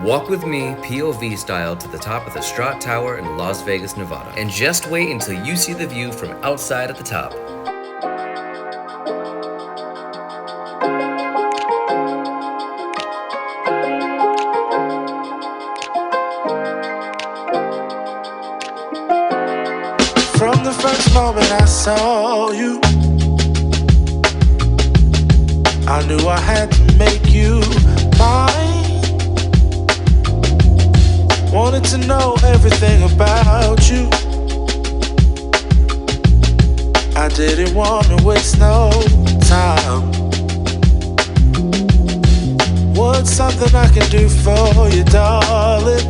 Walk with me, POV style, to the top of the STRAT Tower in Las Vegas, Nevada. And just wait until you see the view from outside at the top. From the first moment I saw you, I knew I had to make you mine. Wanted to know everything about you. I didn't want to waste no time. What's something I can do for you, darling,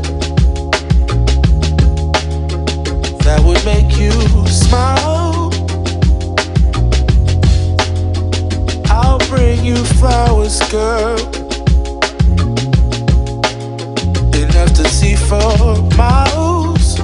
that would make you smile? I'll bring you flowers, girl, enough to see for miles.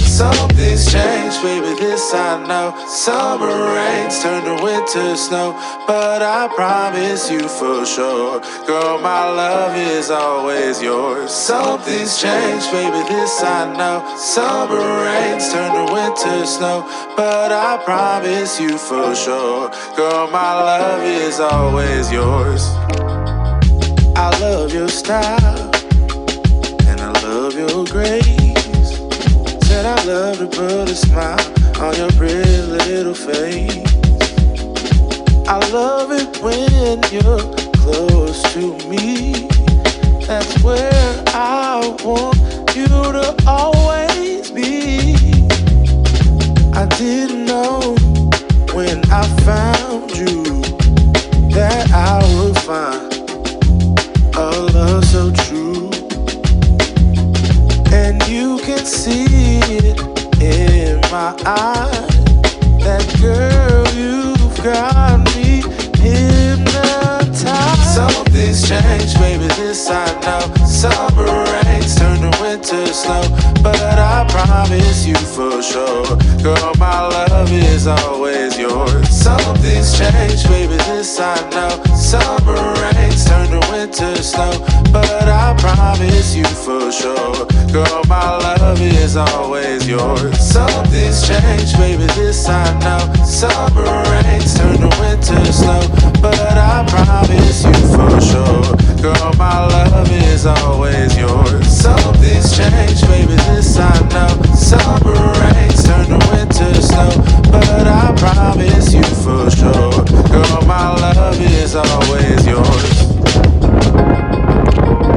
Something's changed, baby, this I know. Summer rains turn to winter snow, but I promise you for sure, girl, my love is always yours. Something's changed, baby, this I know. Summer rains turn to winter snow, but I promise you for sure, girl, my love is always yours. I love your style, and I love your grace. Said I love to put a smile on your pretty little face. I love it when you're close to me. That's where I want you to always be. I didn't know when I found you that I would find a love so true. And you can see it in my eyes, that girl, you've got me hypnotized. Something's changed, baby, this I know. Summer rains turn to winter snow, but I promise you for sure, girl, my love is always yours. Something's changed, baby, this I know. Summer rains turn to winter snow, but I promise you for sure, girl, my love is always yours. Something's changed, baby, this I know. Summer rains turn to winter snow, but I promise you for